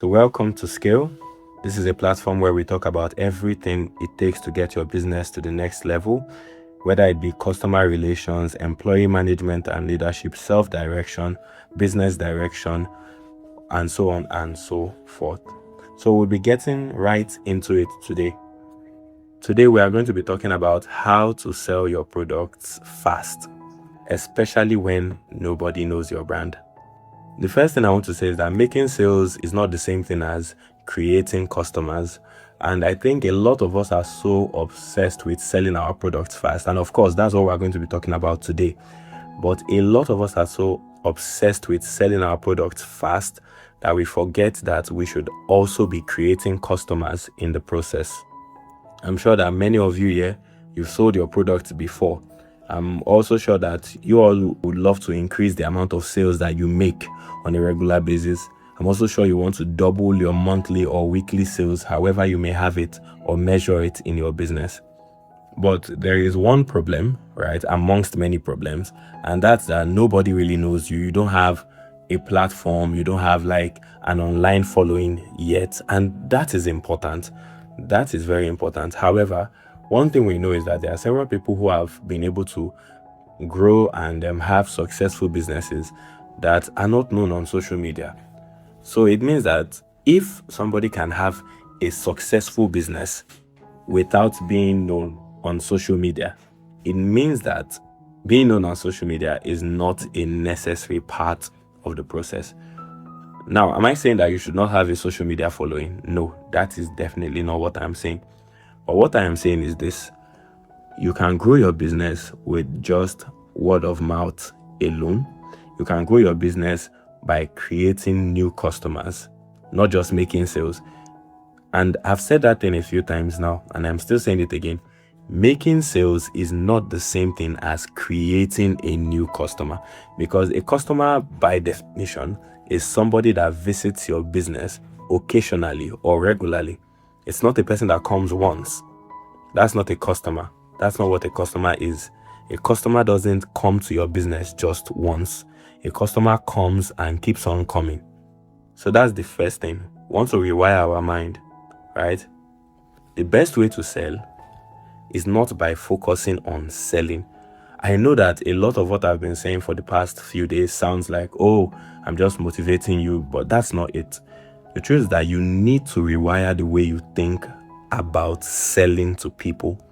So, welcome to Scale. This is a platform where we talk about everything it takes to get your business to the next level, whether it be customer relations, employee management and leadership, self direction, business direction, and so on and so forth. So, we'll be getting right into it today. Today, we are going to be talking about how to sell your products fast, especially when nobody knows your brand. The first thing I want to say is that making sales is not the same thing as creating customers. And I think a lot of us are so obsessed with selling our products fast. And of course, that's what we're going to be talking about today. But a lot of us are so obsessed with selling our products fast that we forget that we should also be creating customers in the process. I'm sure that many of you here, you've sold your products before. I'm also sure that you all would love to increase the amount of sales that you make on a regular basis. I'm also sure you want to double your monthly or weekly sales, however you may have it or measure it in your business. But there is one problem, right, amongst many problems, and that's that nobody really knows you. You don't have a platform, you don't have like an online following yet, and that is important. That is very important. However, one thing we know is that there are several people who have been able to grow and have successful businesses that are not known on social media. So it means that if somebody can have a successful business without being known on social media, it means that being known on social media is not a necessary part of the process. Now, am I saying that you should not have a social media following? No, that is definitely not what I'm saying. But what I am saying is this: you can grow your business with just word of mouth alone. You can grow your business by creating new customers, not just making sales. And I've said that thing a few times now, and I'm still saying it again. Making sales is not the same thing as creating a new customer, because a customer, by definition, is somebody that visits your business occasionally or regularly. It's not a person that comes once. That's not a customer. That's not what a customer is. A customer doesn't come to your business just once. A customer comes and keeps on coming. So that's the first thing. We want to rewire our mind, right? The best way to sell is not by focusing on selling. I know that a lot of what I've been saying for the past few days sounds like, oh, I'm just motivating you, but that's not it. The truth is that you need to rewire the way you think about selling to people.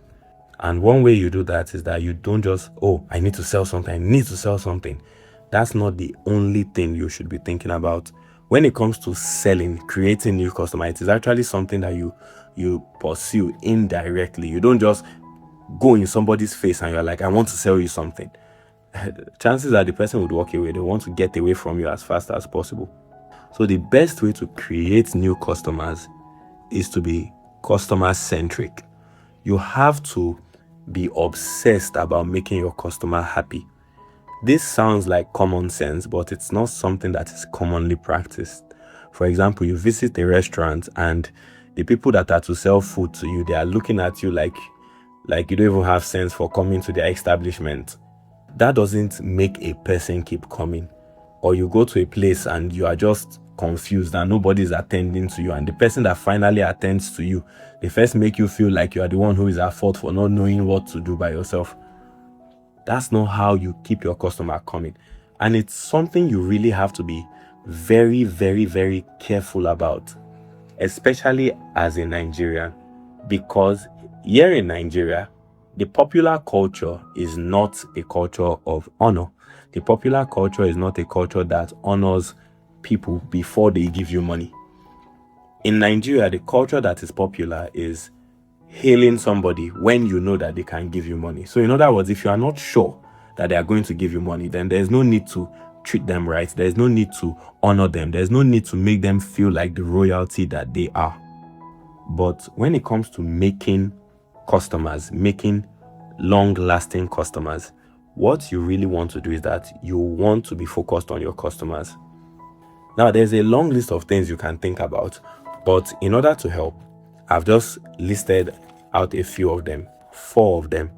And one way you do that is that you don't just, oh, I need to sell something, I need to sell something. That's not the only thing you should be thinking about. When it comes to selling, creating new customers, it is actually something that you pursue indirectly. You don't just go in somebody's face and you're like, I want to sell you something. Chances are the person would walk away. They want to get away from you as fast as possible. So the best way to create new customers is to be customer centric. You have to be obsessed about making your customer happy. This sounds like common sense, but it's not something that is commonly practiced. For example, you visit a restaurant and the people that are to sell food to you, they are looking at you like you don't even have sense for coming to their establishment. That doesn't make a person keep coming. Or you go to a place and you are just confused and nobody's attending to you, and the person that finally attends to you, they first make you feel like you are the one who is at fault for not knowing what to do by yourself. That's not how you keep your customer coming. And it's something you really have to be very, very, very careful about, especially as a Nigerian, because here in Nigeria, the popular culture is not a culture of honor. The popular culture is not a culture that honors people before they give you money. In Nigeria, the culture that is popular is hailing somebody when you know that they can give you money. So in other words, if you are not sure that they are going to give you money, then there's no need to treat them right. There's no need to honor them. There's no need to make them feel like the royalty that they are. But when it comes to making customers, making long-lasting customers, what you really want to do is that you want to be focused on your customers. Now, there's a long list of things you can think about, but in order to help, I've just listed out a few of them, 4 of them.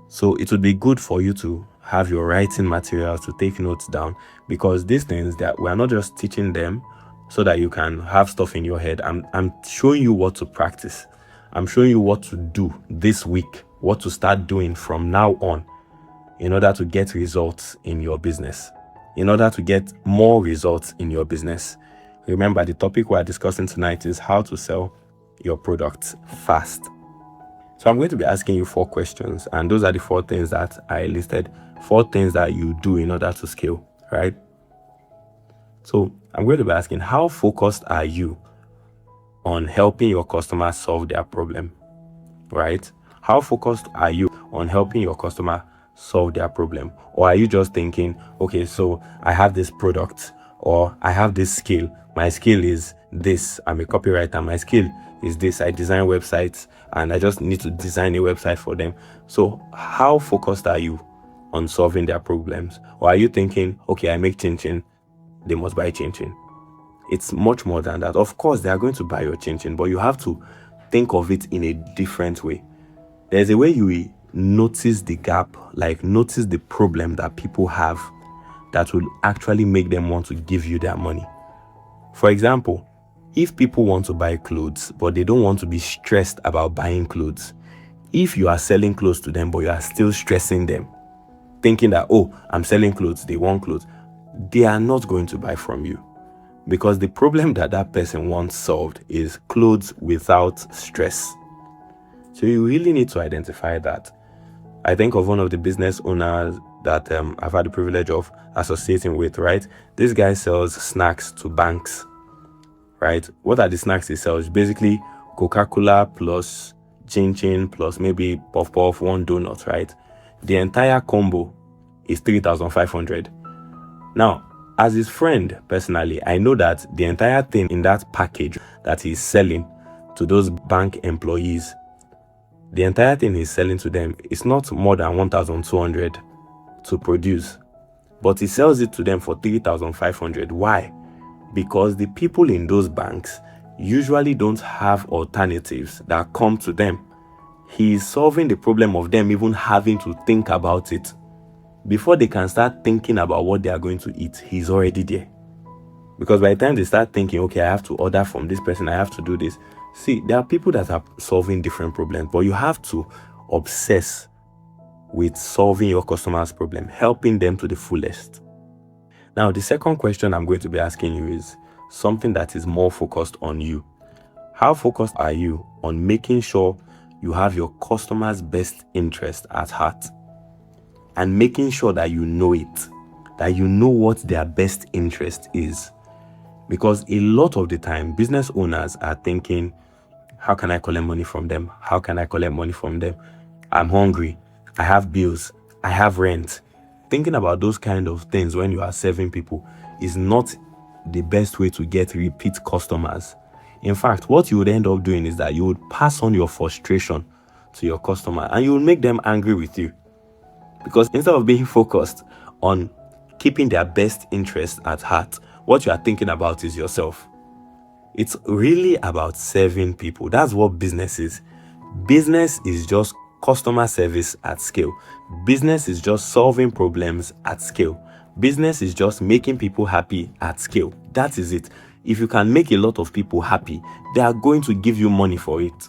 So it would be good for you to have your writing materials to take notes down, because these things that we are not just teaching them so that you can have stuff in your head. I'm showing you what to practice. I'm showing you what to do this week, what to start doing from now on in order to get results in your business, in order to get more results in your business. Remember, the topic we're discussing tonight is how to sell your products fast. So I'm going to be asking you 4 questions, and those are the 4 things that I listed, 4 things that you do in order to scale, right? So I'm going to be asking, how focused are you on helping your customer solve their problem, right? How focused are you on helping your customer solve their problem? Or are you just thinking, okay, so I have this product, or I have this skill. My skill is this. I'm a copywriter. My skill is this. I design websites and I just need to design a website for them. So how focused are you on solving their problems? Or are you thinking, okay, I make chin chin, they must buy chin chin? It's much more than that. Of course, they are going to buy your chin chin, but you have to think of it in a different way. There's a way you notice the gap, like notice the problem that people have that will actually make them want to give you their money. For example, if people want to buy clothes, but they don't want to be stressed about buying clothes, if you are selling clothes to them, but you are still stressing them, thinking that, oh, I'm selling clothes, they want clothes, they are not going to buy from you. Because the problem that that person wants solved is clothes without stress. So you really need to identify that. I think of one of the business owners that I've had the privilege of associating with, right? This guy sells snacks to banks, right? What are the snacks he sells? Basically, Coca-Cola plus chin chin plus maybe puff puff, 1 donut, right? The entire combo is 3,500. Now, as his friend, personally, I know that the entire thing in that package that he's selling to those bank employees, the entire thing he's selling to them is not more than 1,200 to produce, but he sells it to them for 3,500. Why? Because the people in those banks usually don't have alternatives that come to them. He is solving the problem of them even having to think about it. Before they can start thinking about what they are going to eat, he's already there. Because by the time they start thinking, okay, I have to order from this person, I have to do this. See, there are people that are solving different problems, but you have to obsess with solving your customer's problem, helping them to the fullest. Now, the second question I'm going to be asking you is something that is more focused on you. How focused are you on making sure you have your customer's best interest at heart? And making sure that you know it, that you know what their best interest is. Because a lot of the time, business owners are thinking, how can I collect money from them? How can I collect money from them? I'm hungry. I have bills. I have rent. Thinking about those kind of things when you are serving people is not the best way to get repeat customers. In fact, what you would end up doing is that you would pass on your frustration to your customer and you will make them angry with you. Because instead of being focused on keeping their best interest at heart, what you are thinking about is yourself. It's really about serving people. That's what business is. Business is just customer service at scale. Business is just solving problems at scale. Business is just making people happy at scale. That is it. If you can make a lot of people happy, they are going to give you money for it.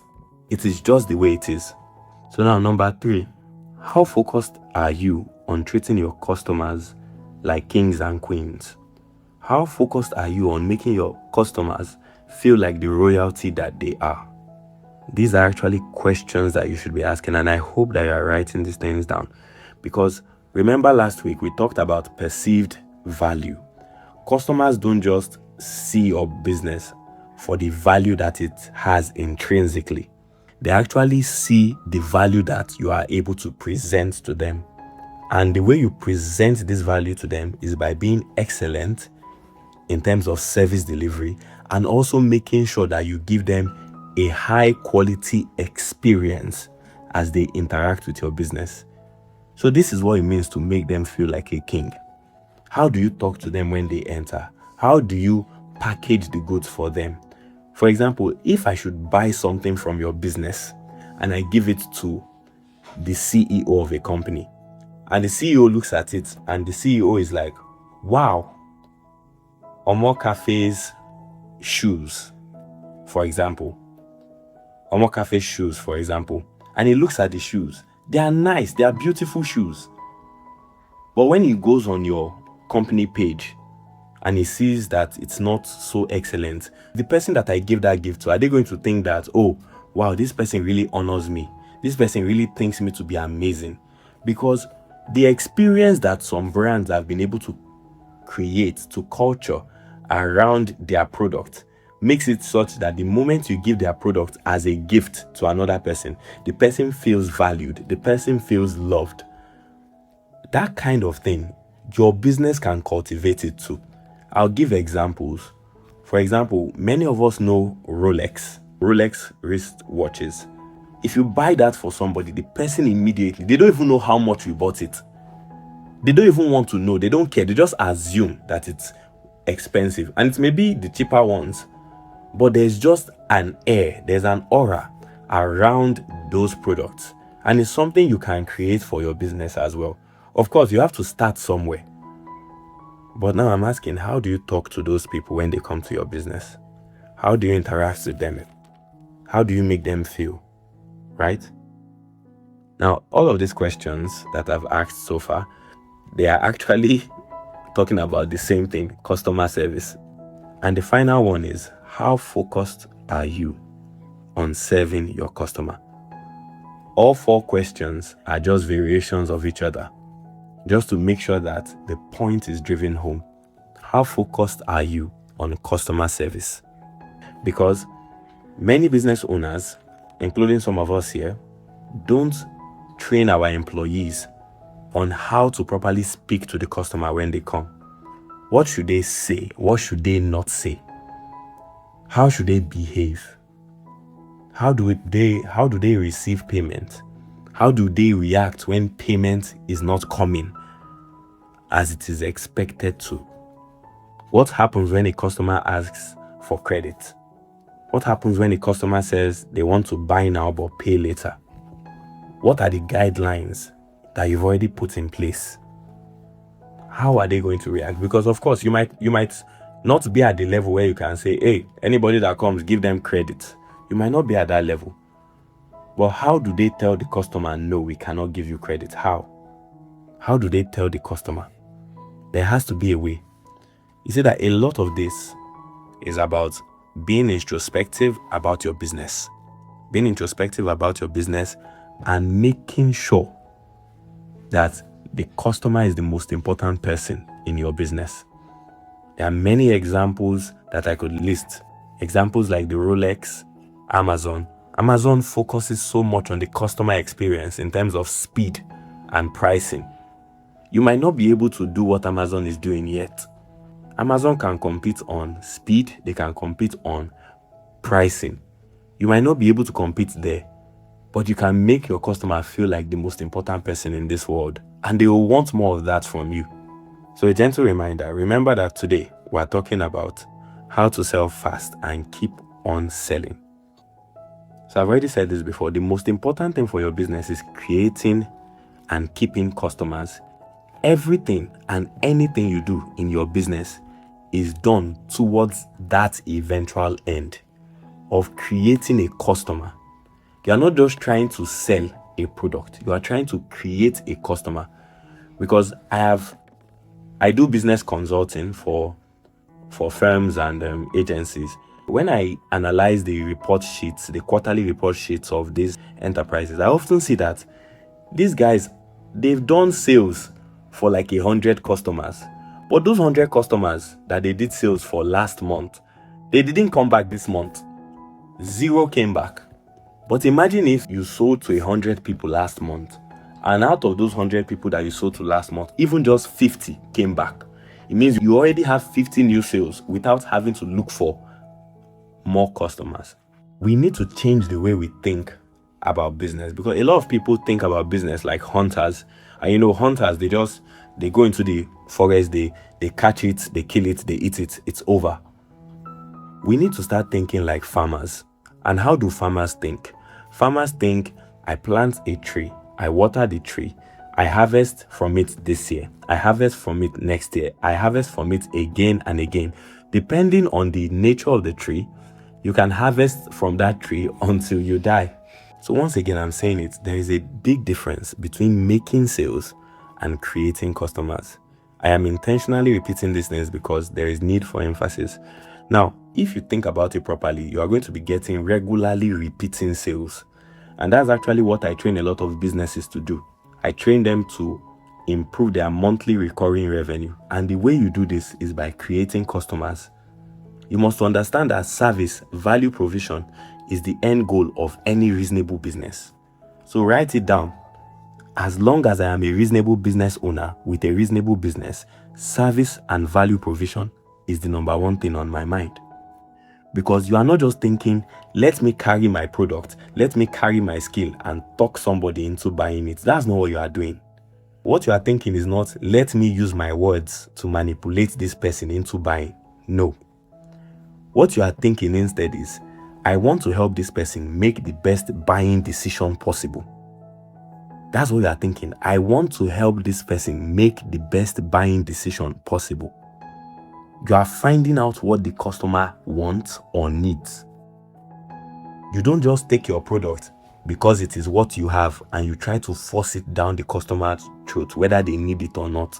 It is just the way it is. So now, number 3. How focused are you on treating your customers like kings and queens? How focused are you on making your customers feel like the royalty that they are? These are actually questions that you should be asking, and I hope that you are writing these things down. Because remember last week we talked about perceived value. Customers don't just see your business for the value that it has intrinsically. They actually see the value that you are able to present to them. And the way you present this value to them is by being excellent in terms of service delivery and also making sure that you give them a high quality experience as they interact with your business. So this is what it means to make them feel like a king. How do you talk to them when they enter? How do you package the goods for them? For example, if I should buy something from your business and I give it to the CEO of a company, and the CEO looks at it and the CEO is like, wow, Omo Cafes shoes, for example, Omo Cafe shoes, for example, and he looks at the shoes. They are nice, they are beautiful shoes. But when he goes on your company page and he sees that it's not so excellent, the person that I gave that gift to, are they going to think that, oh, wow, this person really honors me? This person really thinks me to be amazing? Because the experience that some brands have been able to create, to culture around their product, makes it such that the moment you give their product as a gift to another person, the person feels valued, the person feels loved. That kind of thing, your business can cultivate it too. I'll give examples. For example, many of us know Rolex wrist watches. If you buy that for somebody, the person immediately, they don't even know how much you bought it. They don't even want to know. They don't care. They just assume that it's expensive. And it may be the cheaper ones, but there's just an air, there's an aura around those products. And it's something you can create for your business as well. Of course, you have to start somewhere. But now I'm asking, how do you talk to those people when they come to your business? How do you interact with them? How do you make them feel? Right? Now, all of these questions that I've asked so far, they are actually talking about the same thing, customer service. And the final one is, how focused are you on serving your customer? All 4 questions are just variations of each other, just to make sure that the point is driven home. How focused are you on customer service? Because many business owners, including some of us here, don't train our employees on how to properly speak to the customer when they come. What should they say? What should they not say? How should they behave? How do they receive payment? How do they react when payment is not coming as it is expected to? What happens when a customer asks for credit? What happens when a customer says they want to buy now but pay later? What are the guidelines that you've already put in place? How are they going to react? Because of course, you might not be at the level where you can say, hey, anybody that comes, give them credit. You might not be at that level. But how do they tell the customer, no, we cannot give you credit? How? How do they tell the customer? There has to be a way. You see that a lot of this is about being introspective about your business. Being introspective about your business and making sure that the customer is the most important person in your business. There are many examples that I could list. Examples like the Rolex, Amazon. Amazon focuses so much on the customer experience in terms of speed and pricing. You might not be able to do what Amazon is doing yet. Amazon can compete on speed, they can compete on pricing. You might not be able to compete there, but you can make your customer feel like the most important person in this world, and they will want more of that from you. So a gentle reminder, remember that today we're talking about how to sell fast and keep on selling. So I've already said this before, the most important thing for your business is creating and keeping customers. Everything and anything you do in your business is done towards that eventual end of creating a customer. You are not just trying to sell a product, you are trying to create a customer. Because I do business consulting for firms and agencies. When I analyze the report sheets, the quarterly report sheets of these enterprises, I often see that these guys, they've done sales for like 100 customers. But those 100 customers that they did sales for last month, they didn't come back this month. 0 came back. But imagine if you sold to 100 people last month, and out of those 100 people that you sold to last month, even just 50 came back. It means you already have 50 new sales without having to look for more customers. We need to change the way we think about business, because a lot of people think about business like hunters. And hunters, they go into the forest, they catch it, they kill it, they eat it, it's over. We need to start thinking like farmers. And how do farmers think? Farmers think, I plant a tree, I water the tree, I harvest from it this year, I harvest from it next year, I harvest from it again and again. Depending on the nature of the tree, you can harvest from that tree until you die. So once again, I'm saying it, there is a big difference between making sales and creating customers. I am intentionally repeating these things because there is need for emphasis. Now, if you think about it properly, you are going to be getting regularly repeating sales. And that's actually what I train a lot of businesses to do. I train them to improve their monthly recurring revenue. And the way you do this is by creating customers. You must understand that service, value provision, is the end goal of any reasonable business. So write it down. As long as I am a reasonable business owner with a reasonable business, service and value provision is the number one thing on my mind. Because you are not just thinking, let me carry my product, let me carry my skill and talk somebody into buying it. That's not what you are doing. What you are thinking is not, let me use my words to manipulate this person into buying. No. What you are thinking instead is, I want to help this person make the best buying decision possible. That's what you are thinking. I want to help this person make the best buying decision possible. You are finding out what the customer wants or needs. You don't just take your product because it is what you have and you try to force it down the customer's throat, whether they need it or not.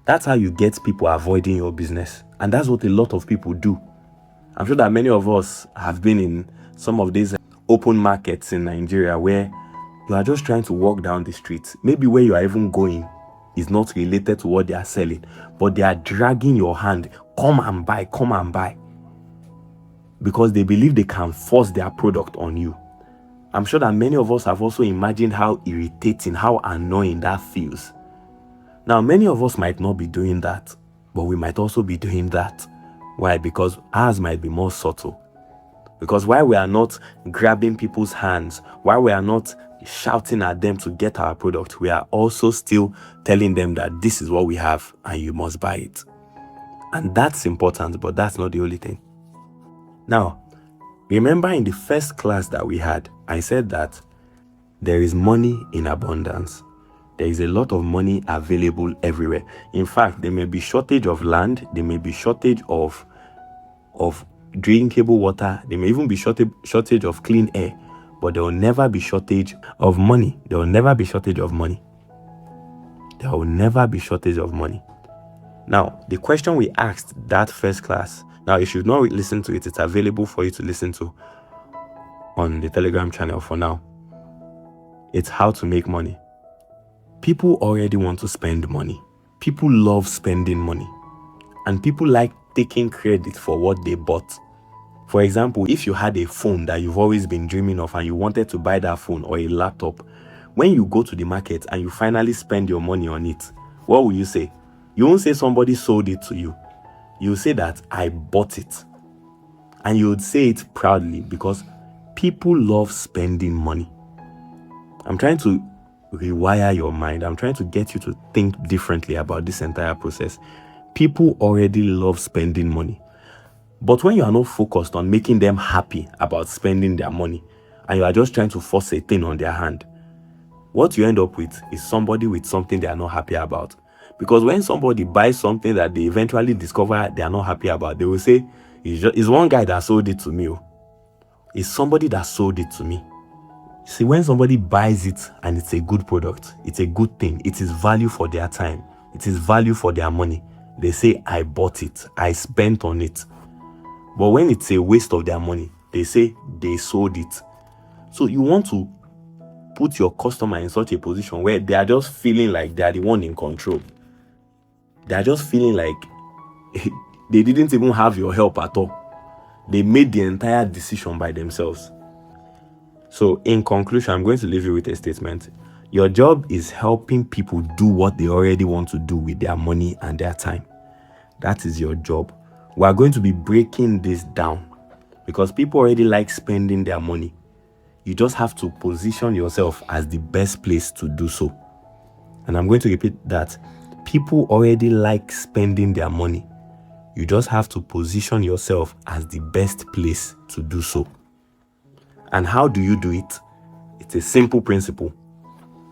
That's how you get people avoiding your business. And that's what a lot of people do. I'm sure that many of us have been in some of these open markets in Nigeria where you are just trying to walk down the street. Maybe where you are even going is not related to what they are selling, but they are dragging your hand, come and buy, because they believe they can force their product on you. I'm sure that many of us have also imagined how irritating, how annoying that feels. Now, many of us might not be doing that, but we might also be doing that. Why? Because ours might be more subtle. Because while we are not grabbing people's hands, while we are not shouting at them to get our product, we are also still telling them that this is what we have and you must buy it. And that's important, but that's not the only thing. Now, remember in the first class that we had, I said that there is money in abundance. There is a lot of money available everywhere. In fact, there may be shortage of land, there may be shortage of drinkable water, there may even be shortage of clean air, but there will never be shortage of money. There will never be shortage of money. There will never be shortage of money. Now, the question we asked that first class, now you should not listen to it, it's available for you to listen to on the Telegram channel for now. It's how to make money. People already want to spend money. People love spending money. And people like taking credit for what they bought. For example, if you had a phone that you've always been dreaming of and you wanted to buy that phone or a laptop, when you go to the market and you finally spend your money on it, what will you say? You won't say somebody sold it to you. You say that I bought it. And you would say it proudly because people love spending money. I'm trying to rewire your mind. I'm trying to get you to think differently about this entire process. People already love spending money. But when you are not focused on making them happy about spending their money and you are just trying to force a thing on their hand, what you end up with is somebody with something they are not happy about. Because when somebody buys something that they eventually discover they are not happy about, they will say, it's one guy that sold it to me. It's somebody that sold it to me. See, when somebody buys it and it's a good product, it's a good thing, it is value for their time, it is value for their money, they say, I bought it, I spent on it. But when it's a waste of their money, they say they sold it. So you want to put your customer in such a position where they are just feeling like they are the one in control. They are just feeling like they didn't even have your help at all. They made the entire decision by themselves. So in conclusion, I'm going to leave you with a statement. Your job is helping people do what they already want to do with their money and their time. That is your job. We are going to be breaking this down because people already like spending their money. You just have to position yourself as the best place to do so. And I'm going to repeat that. People already like spending their money. You just have to position yourself as the best place to do so. And how do you do it? It's a simple principle.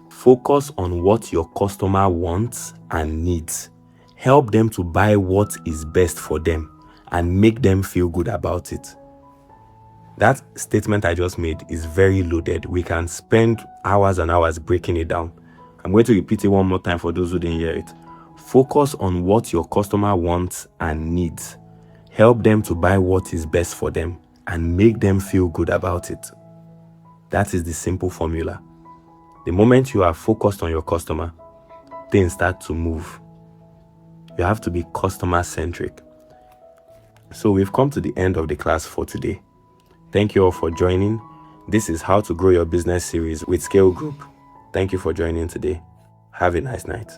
Focus on what your customer wants and needs. Help them to buy what is best for them and make them feel good about it. That statement I just made is very loaded. We can spend hours and hours breaking it down. I'm going to repeat it one more time for those who didn't hear it. Focus on what your customer wants and needs. Help them to buy what is best for them and make them feel good about it. That is the simple formula. The moment you are focused on your customer, things start to move. You have to be customer-centric. So we've come to the end of the class for today. Thank you all for joining. This is How to Grow Your Business series with Scale Group. Thank you for joining today. Have a nice night.